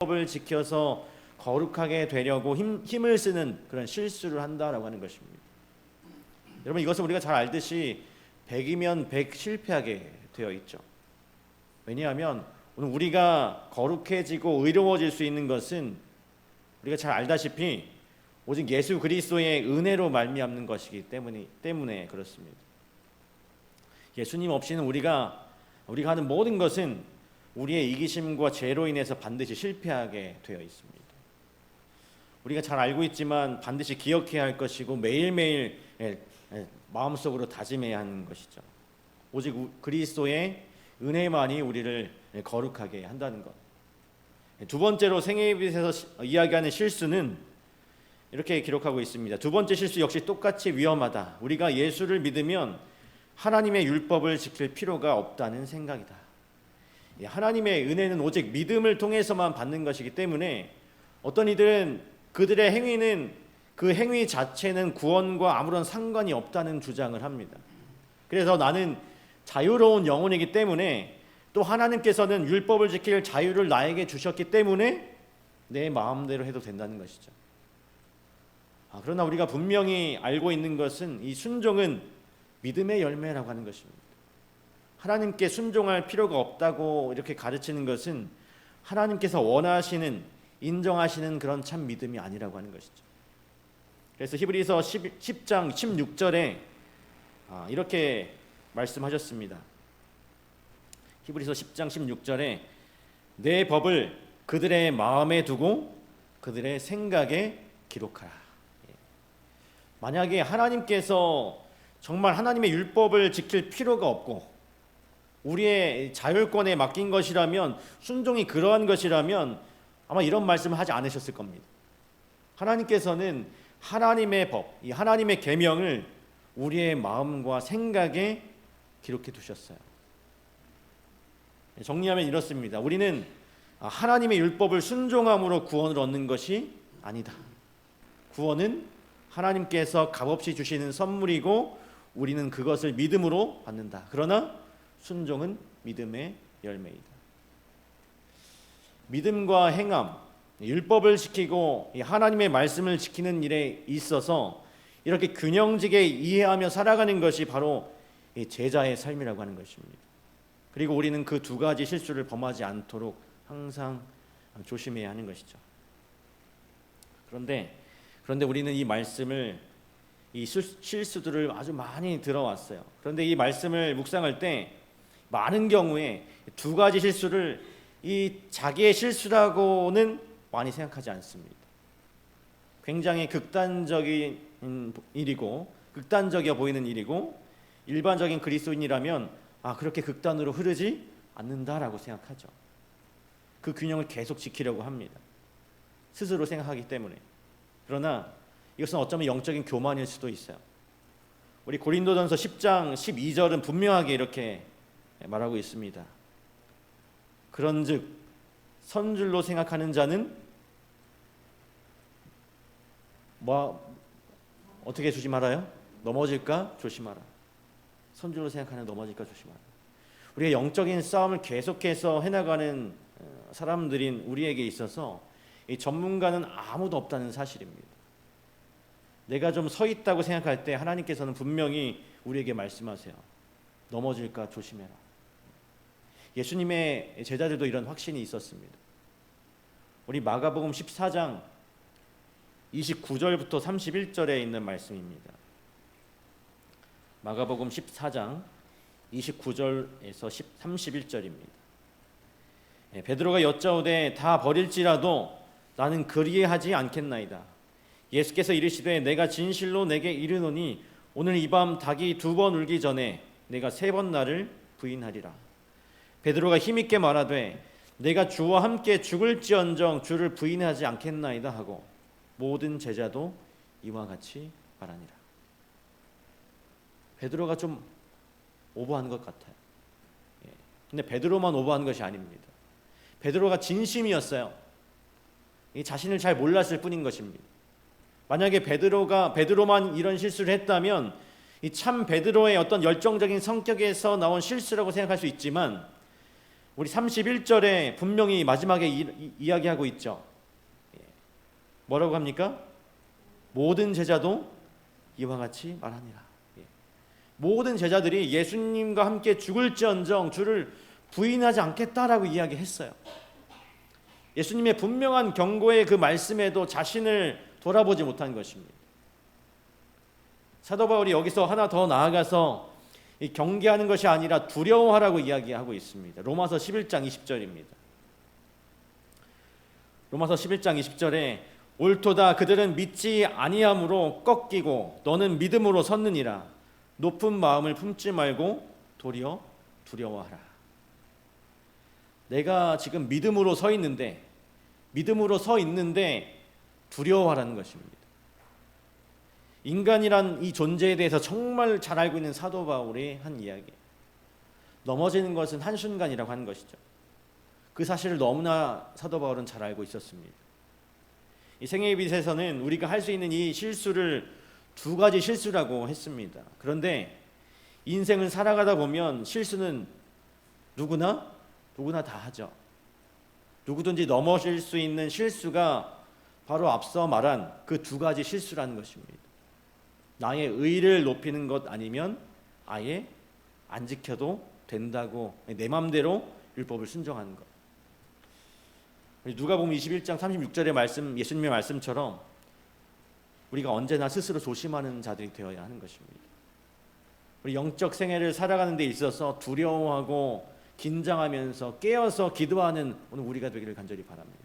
율법을 지켜서 거룩하게 되려고 힘을 쓰는 그런 실수를 한다라고 하는 것입니다. 여러분, 이것은 우리가 잘 알듯이 100이면 100 실패하게 되어 있죠. 왜냐하면 오늘 우리가 거룩해지고 의로워질 수 있는 것은 우리가 잘 알다시피 오직 예수 그리스도의 은혜로 말미암는 것이기 때문에 그렇습니다. 예수님 없이는 우리가 하는 모든 것은 우리의 이기심과 죄로 인해서 반드시 실패하게 되어 있습니다. 우리가 잘 알고 있지만 반드시 기억해야 할 것이고 매일매일 마음속으로 다짐해야 하는 것이죠. 오직 그리스도의 은혜만이 우리를 거룩하게 한다는 것. 두 번째로 생애빛에서 이야기하는 실수는 이렇게 기록하고 있습니다. 두 번째 실수 역시 똑같이 위험하다. 우리가 예수를 믿으면 하나님의 율법을 지킬 필요가 없다는 생각이다. 하나님의 은혜는 오직 믿음을 통해서만 받는 것이기 때문에 어떤 이들은 그들의 행위는 그 행위 자체는 구원과 아무런 상관이 없다는 주장을 합니다. 그래서 나는 자유로운 영혼이기 때문에 또 하나님께서는 율법을 지킬 자유를 나에게 주셨기 때문에 내 마음대로 해도 된다는 것이죠. 그러나 우리가 분명히 알고 있는 것은 이 순종은 믿음의 열매라고 하는 것입니다. 하나님께 순종할 필요가 없다고 이렇게 가르치는 것은 하나님께서 원하시는, 인정하시는 그런 참 믿음이 아니라고 하는 것이죠. 그래서 히브리서 10장 16절에 이렇게 말씀하셨습니다. 히브리서 10장 16절에 내 법을 그들의 마음에 두고 그들의 생각에 기록하라. 만약에 하나님께서 정말 하나님의 율법을 지킬 필요가 없고 우리의 자율권에 맡긴 것이라면, 순종이 그러한 것이라면 아마 이런 말씀을 하지 않으셨을 겁니다. 하나님께서는 하나님의 법, 이 하나님의 계명을 우리의 마음과 생각에 기록해 두셨어요. 정리하면 이렇습니다. 우리는 하나님의 율법을 순종함으로 구원을 얻는 것이 아니다. 구원은 하나님께서 값없이 주시는 선물이고 우리는 그것을 믿음으로 받는다. 그러나 순종은 믿음의 열매이다. 믿음과 행함, 율법을 지키고 하나님의 말씀을 지키는 일에 있어서 이렇게 균형지게 이해하며 살아가는 것이 바로 제자의 삶이라고 하는 것입니다. 그리고 우리는 그 두 가지 실수를 범하지 않도록 항상 조심해야 하는 것이죠. 그런데 우리는 이 말씀을, 이 실수들을 아주 많이 들어왔어요. 그런데 이 말씀을 묵상할 때 많은 경우에 두 가지 실수를 이 자기의 실수라고는 많이 생각하지 않습니다. 굉장히 극단적인 일이고 극단적이어 보이는 일이고 일반적인 그리스도인이라면 그렇게 극단으로 흐르지 않는다라고 생각하죠. 그 균형을 계속 지키려고 합니다. 스스로 생각하기 때문에. 그러나 이것은 어쩌면 영적인 교만일 수도 있어요. 우리 고린도전서 10장 12절은 분명하게 이렇게 말하고 있습니다. 그런즉 선줄로 생각하는 자는 어떻게 조심하라요? 넘어질까 조심하라. 선줄로 생각하는 넘어질까 조심하라. 우리가 영적인 싸움을 계속해서 해나가는 사람들인 우리에게 있어서 이 전문가는 아무도 없다는 사실입니다. 내가 좀 서 있다고 생각할 때 하나님께서는 분명히 우리에게 말씀하세요. 넘어질까 조심해라. 예수님의 제자들도 이런 확신이 있었습니다. 우리 마가복음 14장 29절부터 31절에 있는 말씀입니다. 마가복음 14장 29절에서 31절입니다. 베드로가 여짜오되 다 버릴지라도 나는 그리하지 않겠나이다. 예수께서 이르시되 내가 진실로 내게 이르노니 오늘 이 밤 닭이 2번 울기 전에 내가 3번 나를 부인하리라. 베드로가 힘있게 말하되 내가 주와 함께 죽을지언정 주를 부인하지 않겠나이다 하고 모든 제자도 이와 같이 말하니라. 베드로가 좀 오버한 것 같아요. 근데 베드로만 오버한 것이 아닙니다. 베드로가 진심이었어요. 자신을 잘 몰랐을 뿐인 것입니다. 만약에 베드로만 이런 실수를 했다면 이 참 베드로의 어떤 열정적인 성격에서 나온 실수라고 생각할 수 있지만 우리 31절에 분명히 마지막에 이야기하고 있죠. 뭐라고 합니까? 모든 제자도 이와 같이 말하니라. 모든 제자들이 예수님과 함께 죽을지언정 주를 부인하지 않겠다라고 이야기했어요. 예수님의 분명한 경고의 그 말씀에도 자신을 돌아보지 못한 것입니다. 사도 바울이 여기서 하나 더 나아가서 이 경계하는 것이 아니라 두려워하라고 이야기하고 있습니다. 로마서 11장 20절입니다. 로마서 11장 20절에 옳도다 그들은 믿지 아니함으로 꺾이고 너는 믿음으로 섰느니라. 높은 마음을 품지 말고 도리어 두려워하라. 내가 지금 믿음으로 서 있는데 두려워하라는 것입니다. 인간이란 이 존재에 대해서 정말 잘 알고 있는 사도 바울의 한 이야기. 넘어지는 것은 한순간이라고 하는 것이죠. 그 사실을 너무나 사도 바울은 잘 알고 있었습니다. 이 생애의 빛에서는 우리가 할 수 있는 이 실수를 두 가지 실수라고 했습니다. 그런데 인생을 살아가다 보면 실수는 누구나 다 하죠. 누구든지 넘어질 수 있는 실수가 바로 앞서 말한 그 두 가지 실수라는 것입니다. 나의 의를 높이는 것 아니면 아예 안 지켜도 된다고 내 마음대로 율법을 순종하는 것. 누가복음 21장 36절의 말씀, 예수님의 말씀처럼 우리가 언제나 스스로 조심하는 자들이 되어야 하는 것입니다. 우리 영적 생애를 살아가는 데 있어서 두려워하고 긴장하면서 깨어서 기도하는 오늘 우리가 되기를 간절히 바랍니다.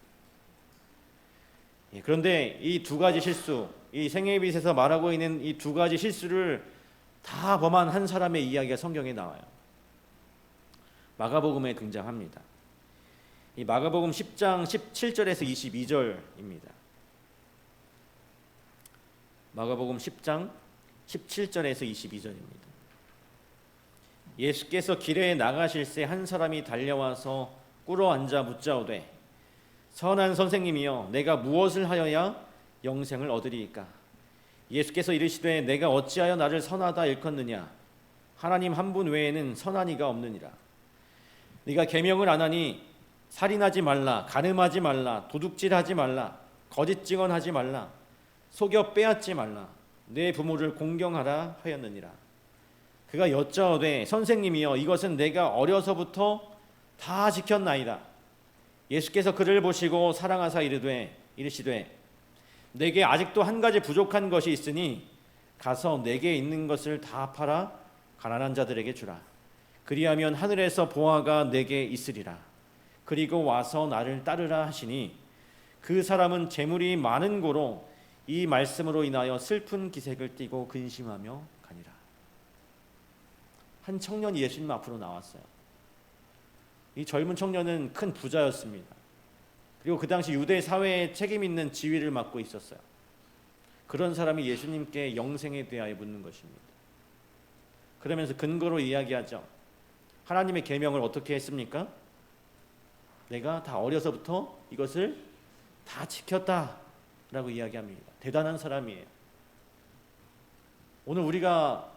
그런데 이 두 가지 실수, 이 생애의 빛에서 말하고 있는 이 두 가지 실수를 다 범한 한 사람의 이야기가 성경에 나와요. 마가복음에 등장합니다. 이 마가복음 10장 17절에서 22절입니다. 마가복음 10장 17절에서 22절입니다. 예수께서 길에 나가실새 한 사람이 달려와서 꿇어 앉아 묻자오되 선한 선생님이여 내가 무엇을 하여야 영생을 얻으리이까? 예수께서 이르시되 내가 어찌하여 나를 선하다 일컫느냐? 하나님 한 분 외에는 선한 이가 없느니라. 네가 계명을 안 하니 살인하지 말라, 간음하지 말라, 도둑질하지 말라, 거짓 증언하지 말라, 속여 빼앗지 말라, 내 부모를 공경하라 하였느니라. 그가 여짜오되 선생님이여 이것은 내가 어려서부터 다 지켰나이다. 예수께서 그를 보시고 사랑하사 이르시되 내게 아직도 한 가지 부족한 것이 있으니 가서 내게 있는 것을 다 팔아 가난한 자들에게 주라. 그리하면 하늘에서 보화가 내게 있으리라. 그리고 와서 나를 따르라 하시니 그 사람은 재물이 많은 고로 이 말씀으로 인하여 슬픈 기색을 띠고 근심하며 가니라. 한 청년이 예수님 앞으로 나왔어요. 이 젊은 청년은 큰 부자였습니다. 그리고 그 당시 유대 사회에 책임 있는 지위를 맡고 있었어요. 그런 사람이 예수님께 영생에 대하여 묻는 것입니다. 그러면서 근거로 이야기하죠. 하나님의 계명을 어떻게 했습니까? 내가 다 어려서부터 이것을 다 지켰다라고 이야기합니다. 대단한 사람이에요. 오늘 우리가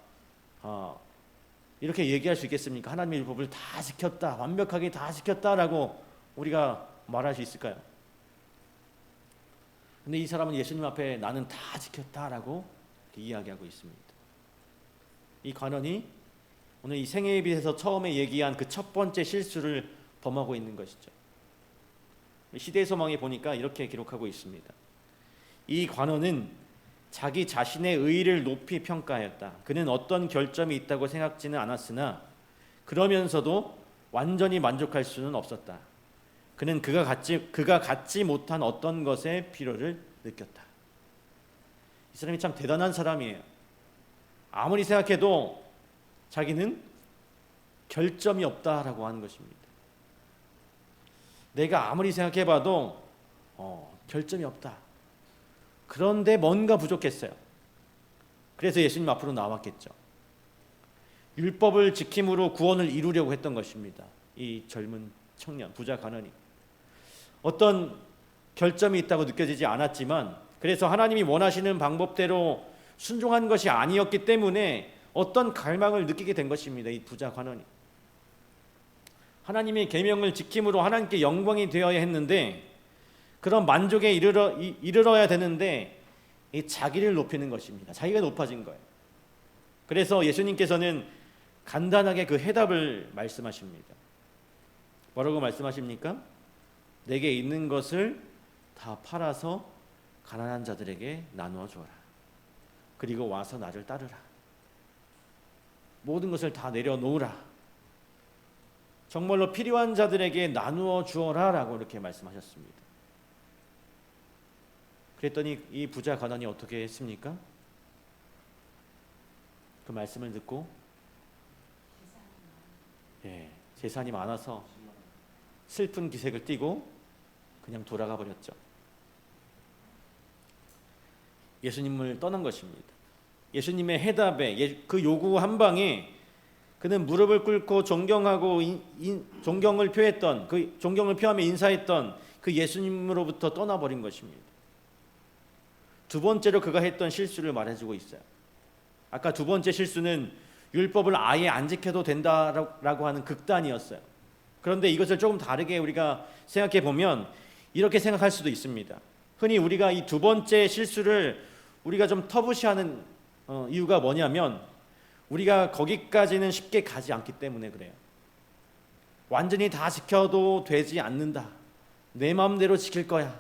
이렇게 얘기할 수 있겠습니까? 하나님의 율법을 다 지켰다, 완벽하게 다 지켰다라고 우리가 말할 수 있을까요? 근데 이 사람은 예수님 앞에 나는 다 지켰다라고 이야기하고 있습니다. 이 관원이 오늘 이 생애의 빛에서 처음에 얘기한 그 첫 번째 실수를 범하고 있는 것이죠. 시대의 소망에 보니까 이렇게 기록하고 있습니다. 이 관원은 자기 자신의 의의를 높이 평가하였다. 그는 어떤 결점이 있다고 생각지는 않았으나 그러면서도 완전히 만족할 수는 없었다. 그는 그가 갖지 못한 어떤 것의 필요를 느꼈다. 이 사람이 참 대단한 사람이에요. 아무리 생각해도 자기는 결점이 없다라고 하는 것입니다. 내가 아무리 생각해봐도 결점이 없다. 그런데 뭔가 부족했어요. 그래서 예수님 앞으로 나왔겠죠. 율법을 지킴으로 구원을 이루려고 했던 것입니다. 이 젊은 청년, 부자 관원이. 어떤 결점이 있다고 느껴지지 않았지만 그래서 하나님이 원하시는 방법대로 순종한 것이 아니었기 때문에 어떤 갈망을 느끼게 된 것입니다. 이 부자 관원이. 하나님의 계명을 지킴으로 하나님께 영광이 되어야 했는데, 그런 만족에 이르러야 되는데 이 자기를 높이는 것입니다. 자기가 높아진 거예요. 그래서 예수님께서는 간단하게 그 해답을 말씀하십니다. 뭐라고 말씀하십니까? 내게 있는 것을 다 팔아서 가난한 자들에게 나누어 주어라. 그리고 와서 나를 따르라. 모든 것을 다 내려놓으라. 정말로 필요한 자들에게 나누어 주어라 라고 이렇게 말씀하셨습니다. 그랬더니 이 부자 가난이 어떻게 했습니까? 그 말씀을 듣고 재산이 많아서 슬픈 기색을 띠고 그냥 돌아가 버렸죠. 예수님을 떠난 것입니다. 예수님의 해답에, 그 요구 한 방에 그는 무릎을 꿇고 존경하고 존경을 표했던, 그 존경을 표하며 인사했던 그 예수님으로부터 떠나버린 것입니다. 두 번째로 그가 했던 실수를 말해주고 있어요. 아까 두 번째 실수는 율법을 아예 안 지켜도 된다라고 하는 극단이었어요. 그런데 이것을 조금 다르게 우리가 생각해 보면 이렇게 생각할 수도 있습니다. 흔히 우리가 이 두 번째 실수를 우리가 좀 터부시하는 이유가 뭐냐면, 우리가 거기까지는 쉽게 가지 않기 때문에 그래요. 완전히 다 지켜도 되지 않는다. 내 마음대로 지킬 거야.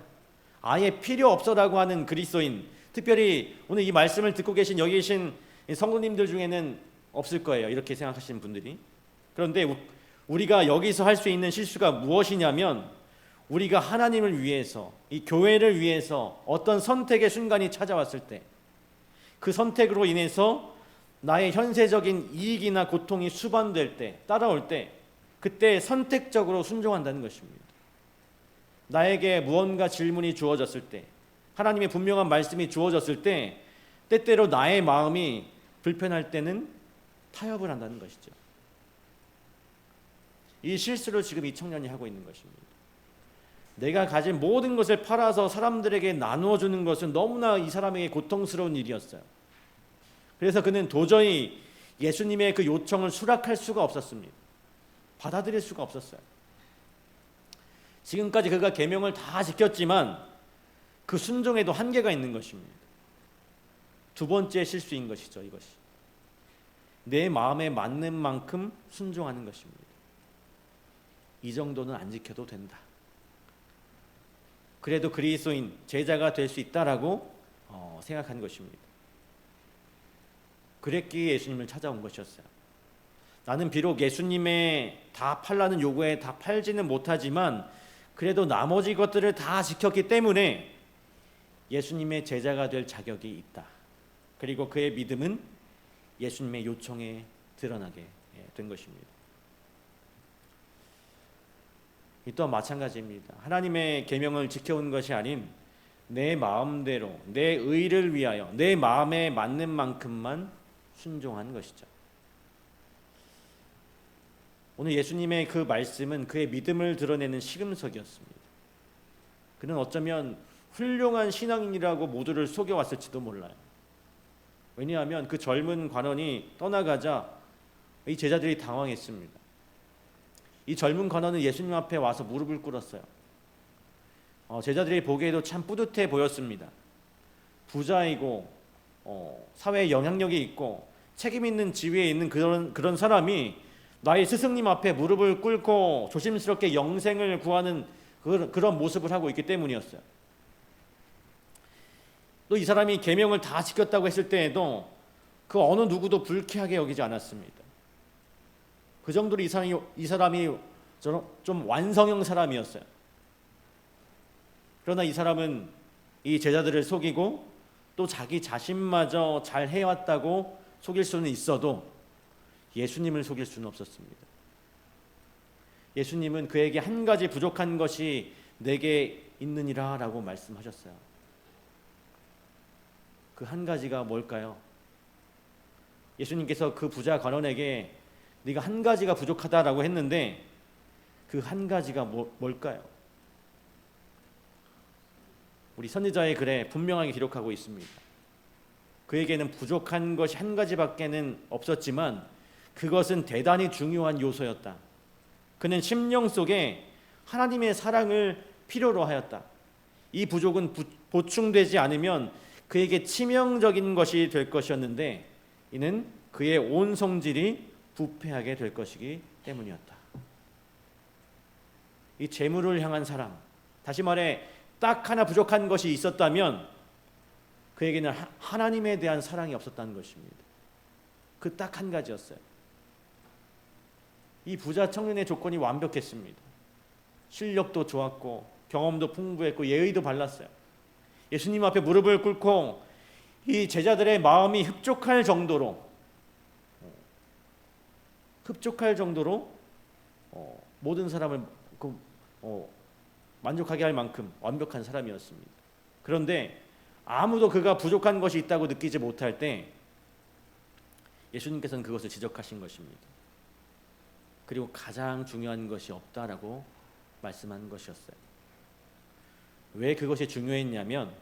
아예 필요 없어라고 하는 그리스도인, 특별히 오늘 이 말씀을 듣고 계신 여기 계신 성도님들 중에는 없을 거예요. 이렇게 생각하시는 분들이. 그런데 우리가 여기서 할 수 있는 실수가 무엇이냐면, 우리가 하나님을 위해서, 이 교회를 위해서 어떤 선택의 순간이 찾아왔을 때, 그 선택으로 인해서 나의 현세적인 이익이나 고통이 수반될 때, 따라올 때, 그때 선택적으로 순종한다는 것입니다. 나에게 무언가 질문이 주어졌을 때, 하나님의 분명한 말씀이 주어졌을 때, 때때로 나의 마음이 불편할 때는 타협을 한다는 것이죠. 이 실수를 지금 이 청년이 하고 있는 것입니다. 내가 가진 모든 것을 팔아서 사람들에게 나누어 주는 것은 너무나 이 사람에게 고통스러운 일이었어요. 그래서 그는 도저히 예수님의 그 요청을 수락할 수가 없었습니다. 받아들일 수가 없었어요. 지금까지 그가 계명을 다 지켰지만 그 순종에도 한계가 있는 것입니다. 두 번째 실수인 것이죠, 이것이. 내 마음에 맞는 만큼 순종하는 것입니다. 이 정도는 안 지켜도 된다. 그래도 그리스도인, 제자가 될 수 있다라고 생각한 것입니다. 그랬기에 예수님을 찾아온 것이었어요. 나는 비록 예수님의 다 팔라는 요구에 다 팔지는 못하지만 그래도 나머지 것들을 다 지켰기 때문에 예수님의 제자가 될 자격이 있다. 그리고 그의 믿음은 예수님의 요청에 드러나게 된 것입니다. 이 또한 마찬가지입니다. 하나님의 계명을 지켜온 것이 아닌 내 마음대로, 내 의를 위하여 내 마음에 맞는 만큼만 순종한 것이죠. 오늘 예수님의 그 말씀은 그의 믿음을 드러내는 시금석이었습니다. 그는 어쩌면 훌륭한 신앙인이라고 모두를 속여왔을지도 몰라요. 왜냐하면 그 젊은 관원이 떠나가자 이 제자들이 당황했습니다. 이 젊은 관원은 예수님 앞에 와서 무릎을 꿇었어요. 제자들이 보기에도 참 뿌듯해 보였습니다. 부자이고 사회에 영향력이 있고 책임 있는 지위에 있는 그런 사람이 나의 스승님 앞에 무릎을 꿇고 조심스럽게 영생을 구하는 그런 모습을 하고 있기 때문이었어요. 또 이 사람이 계명을 다 지켰다고 했을 때에도 그 어느 누구도 불쾌하게 여기지 않았습니다. 그 정도로 이 사람이 좀 완성형 사람이었어요. 그러나 이 사람은 이 제자들을 속이고 또 자기 자신마저 잘 해왔다고 속일 수는 있어도 예수님을 속일 수는 없었습니다. 예수님은 그에게 한 가지 부족한 것이 내게 있느니라 라고 말씀하셨어요. 그 한 가지가 뭘까요? 예수님께서 그 부자 관원에게 네가 한 가지가 부족하다라고 했는데 그 한 가지가 뭘까요? 우리 선지자의 글에 분명하게 기록하고 있습니다. 그에게는 부족한 것이 한 가지밖에는 없었지만 그것은 대단히 중요한 요소였다. 그는 심령 속에 하나님의 사랑을 필요로 하였다. 이 부족은 보충되지 않으면 그에게 치명적인 것이 될 것이었는데 이는 그의 온 성질이 부패하게 될 것이기 때문이었다. 이 재물을 향한 사랑, 다시 말해 딱 하나 부족한 것이 있었다면 그에게는 하나님에 대한 사랑이 없었다는 것입니다. 그 딱 한 가지였어요. 이 부자 청년의 조건이 완벽했습니다. 실력도 좋았고 경험도 풍부했고 예의도 발랐어요. 예수님 앞에 무릎을 꿇고 이 제자들의 마음이 흡족할 정도로 모든 사람을 만족하게 할 만큼 완벽한 사람이었습니다. 그런데 아무도 그가 부족한 것이 있다고 느끼지 못할 때 예수님께서는 그것을 지적하신 것입니다. 그리고 가장 중요한 것이 없다라고 말씀한 것이었어요. 왜 그것이 중요했냐면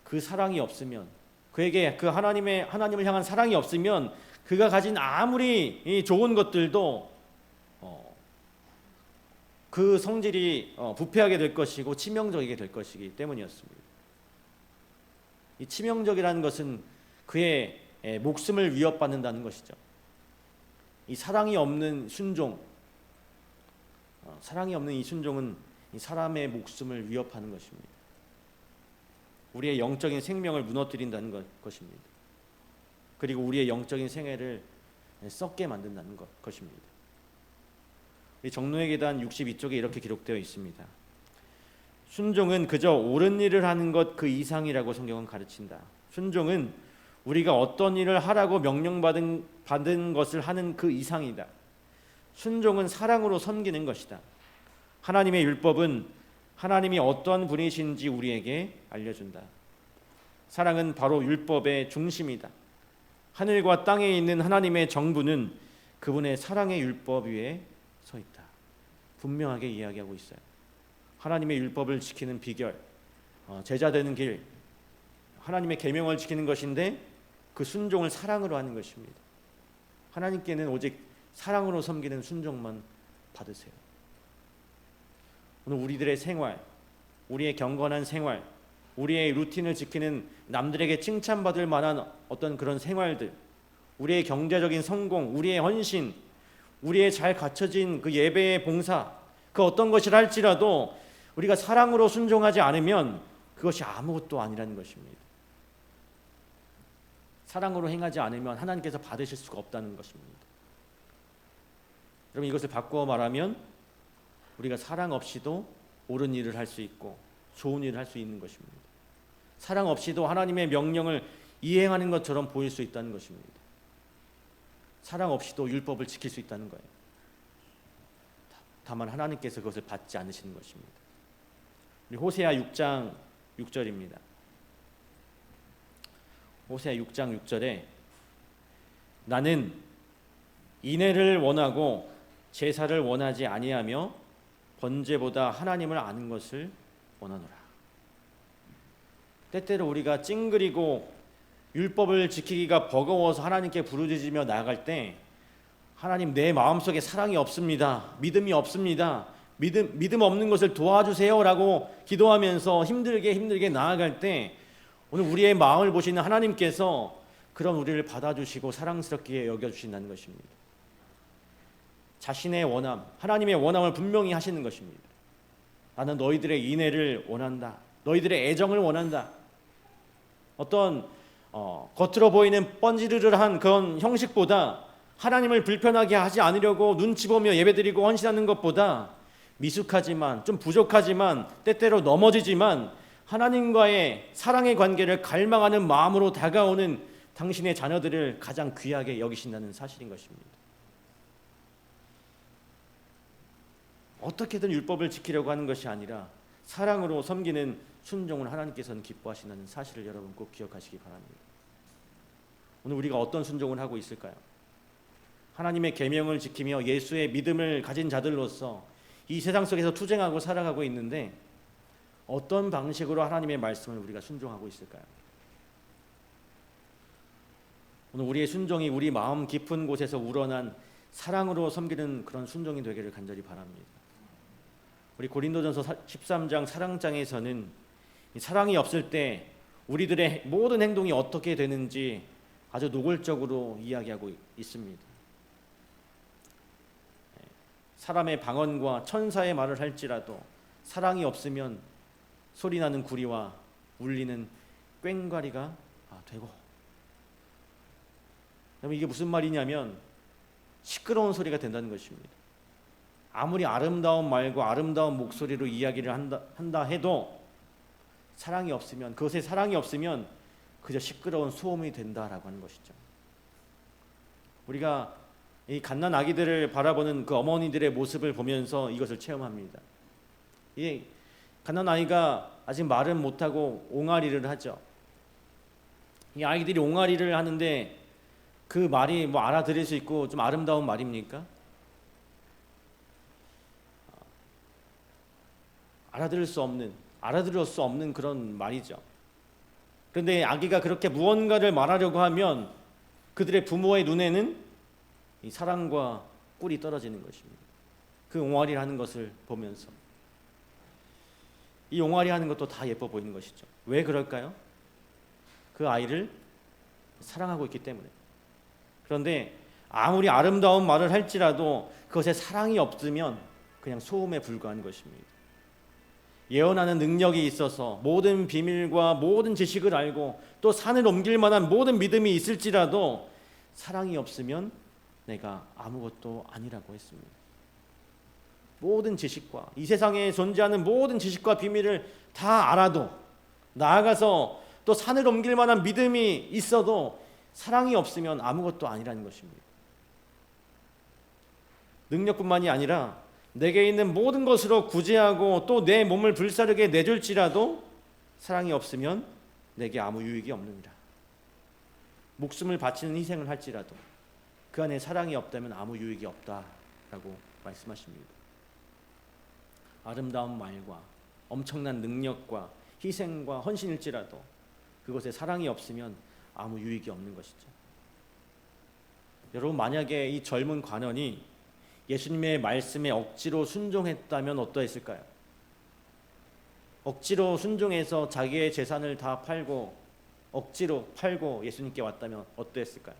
그 사랑이 없으면, 그에게 그 하나님을 향한 사랑이 없으면 그가 가진 아무리 좋은 것들도 그 성질이 부패하게 될 것이고 치명적이게 될 것이기 때문이었습니다. 이 치명적이라는 것은 그의 목숨을 위협받는다는 것이죠. 이 사랑이 없는 순종, 사랑이 없는 이 순종은 이 사람의 목숨을 위협하는 것입니다. 우리의 영적인 생명을 무너뜨린다는 것입니다. 그리고 우리의 영적인 생애를 썩게 만든다는 것입니다. 이 정노의 계단 62쪽에 이렇게 기록되어 있습니다. 순종은 그저 옳은 일을 하는 것 그 이상이라고 성경은 가르친다. 순종은 우리가 어떤 일을 하라고 명령받은 것을 하는 그 이상이다. 순종은 사랑으로 섬기는 것이다. 하나님의 율법은 하나님이 어떤 분이신지 우리에게 알려준다. 사랑은 바로 율법의 중심이다. 하늘과 땅에 있는 하나님의 정부는 그분의 사랑의 율법 위에 서 있다. 분명하게 이야기하고 있어요. 하나님의 율법을 지키는 비결, 제자 되는 길, 하나님의 계명을 지키는 것인데 그 순종을 사랑으로 하는 것입니다. 하나님께는 오직 사랑으로 섬기는 순종만 받으세요. 오늘 우리들의 생활, 우리의 경건한 생활, 우리의 루틴을 지키는 남들에게 칭찬받을 만한 어떤 그런 생활들, 우리의 경제적인 성공, 우리의 헌신, 우리의 잘 갖춰진 그 예배의 봉사, 그 어떤 것이라 할지라도 우리가 사랑으로 순종하지 않으면 그것이 아무것도 아니라는 것입니다. 사랑으로 행하지 않으면 하나님께서 받으실 수가 없다는 것입니다. 여러분, 이것을 바꾸어 말하면 우리가 사랑 없이도 옳은 일을 할 수 있고 좋은 일을 할 수 있는 것입니다. 사랑 없이도 하나님의 명령을 이행하는 것처럼 보일 수 있다는 것입니다. 사랑 없이도 율법을 지킬 수 있다는 거예요. 다만 하나님께서 그것을 받지 않으시는 것입니다. 우리 호세아 6장 6절입니다. 호세아 6장 6절에 나는 인애를 원하고 제사를 원하지 아니하며 번제보다 하나님을 아는 것을 원하노라. 때때로 우리가 찡그리고 율법을 지키기가 버거워서 하나님께 부르짖으며 나아갈 때 하나님, 내 마음속에 사랑이 없습니다. 믿음이 없습니다. 믿음 없는 것을 도와주세요라고 기도하면서 힘들게 나아갈 때 오늘 우리의 마음을 보시는 하나님께서 그런 우리를 받아주시고 사랑스럽게 여겨주신다는 것입니다. 자신의 원함, 하나님의 원함을 분명히 하시는 것입니다. 나는 너희들의 인애를 원한다. 너희들의 애정을 원한다. 어떤 겉으로 보이는 뻔지르르한 그런 형식보다 하나님을 불편하게 하지 않으려고 눈치 보며 예배드리고 헌신하는 것보다 미숙하지만 좀 부족하지만 때때로 넘어지지만 하나님과의 사랑의 관계를 갈망하는 마음으로 다가오는 당신의 자녀들을 가장 귀하게 여기신다는 사실인 것입니다. 어떻게든 율법을 지키려고 하는 것이 아니라 사랑으로 섬기는 순종을 하나님께서는 기뻐하신다는 사실을 여러분 꼭 기억하시기 바랍니다. 오늘 우리가 어떤 순종을 하고 있을까요? 하나님의 계명을 지키며 예수의 믿음을 가진 자들로서 이 세상 속에서 투쟁하고 살아가고 있는데 어떤 방식으로 하나님의 말씀을 우리가 순종하고 있을까요? 오늘 우리의 순종이 우리 마음 깊은 곳에서 우러난 사랑으로 섬기는 그런 순종이 되기를 간절히 바랍니다. 우리 고린도전서 13장 사랑장에서는 이 사랑이 없을 때 우리들의 모든 행동이 어떻게 되는지 아주 노골적으로 이야기하고 있습니다. 사람의 방언과 천사의 말을 할지라도 사랑이 없으면 소리나는 구리와 울리는 꽹과리가 되고, 그럼 이게 무슨 말이냐면 시끄러운 소리가 된다는 것입니다. 아무리 아름다운 말과 아름다운 목소리로 이야기를 한다 해도 사랑이 없으면, 그것에 사랑이 없으면 그저 시끄러운 소음이 된다라고 하는 것이죠. 우리가 이 갓난 아기들을 바라보는 그 어머니들의 모습을 보면서 이것을 체험합니다. 이 갓난 아이가 아직 말은 못하고 옹알이를 하죠. 이 아이들이 옹알이를 하는데 그 말이 뭐 알아들을 수 있고 좀 아름다운 말입니까? 알아들을 수 없는 그런 말이죠. 그런데 아기가 그렇게 무언가를 말하려고 하면 그들의 부모의 눈에는 이 사랑과 꿀이 떨어지는 것입니다. 그 옹알이를 하는 것을 보면서 이 옹알이 하는 것도 다 예뻐 보이는 것이죠. 왜 그럴까요? 그 아이를 사랑하고 있기 때문에. 그런데 아무리 아름다운 말을 할지라도 그것에 사랑이 없으면 그냥 소음에 불과한 것입니다. 예언하는 능력이 있어서 모든 비밀과 모든 지식을 알고 또 산을 옮길 만한 모든 믿음이 있을지라도 사랑이 없으면 내가 아무것도 아니라고 했습니다. 모든 지식과 이 세상에 존재하는 모든 지식과 비밀을 다 알아도, 나아가서 또 산을 옮길 만한 믿음이 있어도 사랑이 없으면 아무것도 아니라는 것입니다. 능력뿐만이 아니라 내게 있는 모든 것으로 구제하고 또 내 몸을 불사르게 내줄지라도 사랑이 없으면 내게 아무 유익이 없느니라. 목숨을 바치는 희생을 할지라도 그 안에 사랑이 없다면 아무 유익이 없다라고 말씀하십니다. 아름다운 말과 엄청난 능력과 희생과 헌신일지라도 그것에 사랑이 없으면 아무 유익이 없는 것이죠. 여러분, 만약에 이 젊은 관원이 예수님의 말씀에 억지로 순종했다면 어떠했을까요? 억지로 순종해서 자기의 재산을 다 팔고 억지로 팔고 예수님께 왔다면 어떠했을까요?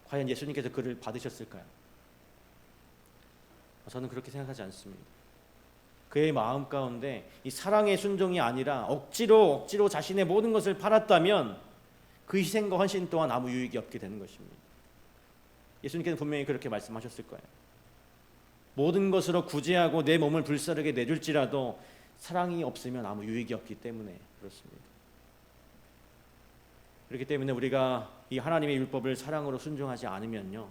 과연 예수님께서 그를 받으셨을까요? 저는 그렇게 생각하지 않습니다. 그의 마음 가운데 이 사랑의 순종이 아니라 억지로 자신의 모든 것을 팔았다면 그 희생과 헌신 또한 아무 유익이 없게 되는 것입니다. 예수님께서 분명히 그렇게 말씀하셨을 거예요. 모든 것으로 구제하고 내 몸을 불사르게 내줄지라도 사랑이 없으면 아무 유익이 없기 때문에 그렇습니다. 그렇기 때문에 우리가 이 하나님의 율법을 사랑으로 순종하지 않으면요,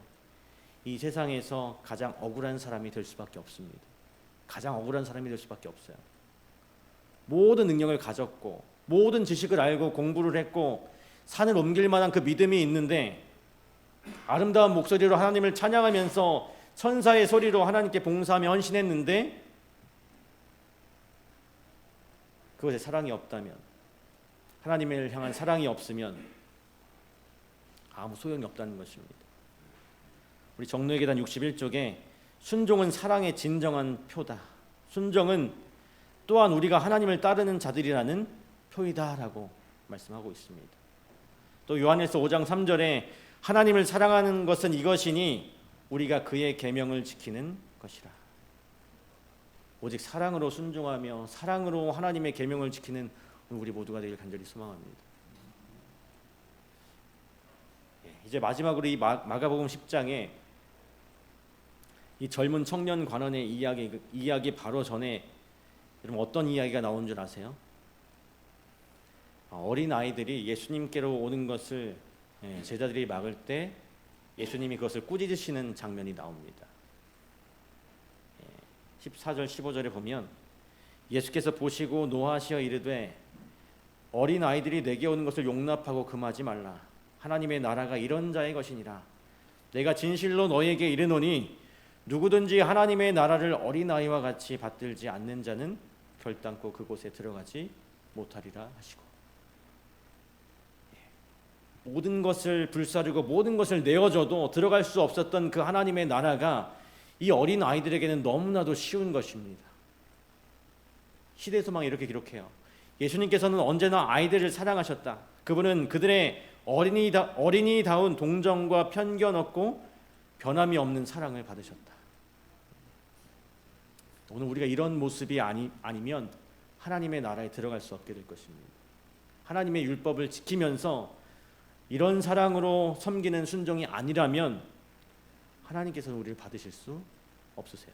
이 세상에서 가장 억울한 사람이 될 수밖에 없습니다. 가장 억울한 사람이 될 수밖에 없어요. 모든 능력을 가졌고 모든 지식을 알고 공부를 했고 산을 옮길 만한 그 믿음이 있는데 아름다운 목소리로 하나님을 찬양하면서 천사의 소리로 하나님께 봉사하며 헌신했는데 그것에 사랑이 없다면, 하나님을 향한 사랑이 없으면 아무 소용이 없다는 것입니다. 우리 정노의 계단 61쪽에 순종은 사랑의 진정한 표다, 순종은 또한 우리가 하나님을 따르는 자들이라는 표이다라고 말씀하고 있습니다. 또 요한일서 5장 3절에 하나님을 사랑하는 것은 이것이니 우리가 그의 계명을 지키는 것이라. 오직 사랑으로 순종하며 사랑으로 하나님의 계명을 지키는 우리 모두가 되길 간절히 소망합니다. 이제 마지막으로 이 마가복음 10장에 이 젊은 청년 관원의 이야기 바로 전에 여러분 어떤 이야기가 나온 줄 아세요? 어린 아이들이 예수님께로 오는 것을 제자들이 막을 때 예수님이 그것을 꾸짖으시는 장면이 나옵니다. 14절 15절에 보면 예수께서 보시고 노하시어 이르되 어린 아이들이 내게 오는 것을 용납하고 금하지 말라. 하나님의 나라가 이런 자의 것이니라. 내가 진실로 너희에게 이르노니 누구든지 하나님의 나라를 어린아이와 같이 받들지 않는 자는 결단코 그곳에 들어가지 못하리라 하시고, 모든 것을 불사르고 모든 것을 내어줘도 들어갈 수 없었던 그 하나님의 나라가 이 어린 아이들에게는 너무나도 쉬운 것입니다. 시대소망이 이렇게 기록해요. 예수님께서는 언제나 아이들을 사랑하셨다. 그분은 그들의 어린이다운 동정과 편견 없고 변함이 없는 사랑을 받으셨다. 오늘 우리가 이런 모습이 아니면 하나님의 나라에 들어갈 수 없게 될 것입니다. 하나님의 율법을 지키면서 이런 사랑으로 섬기는 순종이 아니라면 하나님께서는 우리를 받으실 수 없으세요.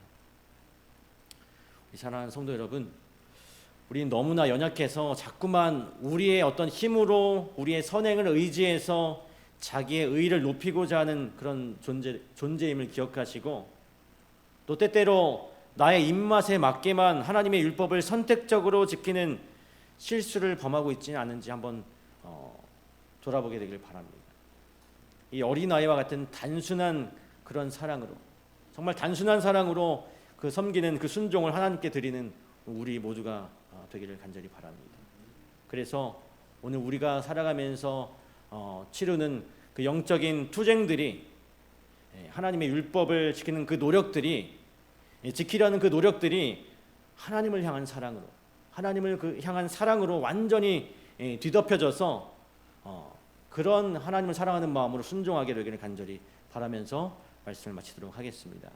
사랑하는 성도 여러분, 우리는 너무나 연약해서 자꾸만 우리의 어떤 힘으로 우리의 선행을 의지해서 자기의 의의를 높이고자 하는 그런 존재임을 기억하시고, 또 때때로 나의 입맛에 맞게만 하나님의 율법을 선택적으로 지키는 실수를 범하고 있지는 않은지 한번 돌아보게 되길 바랍니다. 이 어린아이와 같은 단순한 그런 사랑으로, 정말 단순한 사랑으로 그 섬기는 그 순종을 하나님께 드리는 우리 모두가 되기를 간절히 바랍니다. 그래서 오늘 우리가 살아가면서 치르는 그 영적인 투쟁들이, 하나님의 율법을 지키는 그 노력들이, 지키려는 그 노력들이 하나님을 향한 사랑으로, 하나님을 향한 사랑으로 완전히 뒤덮여져서 그런 하나님을 사랑하는 마음으로 순종하게 되기를 간절히 바라면서 말씀을 마치도록 하겠습니다.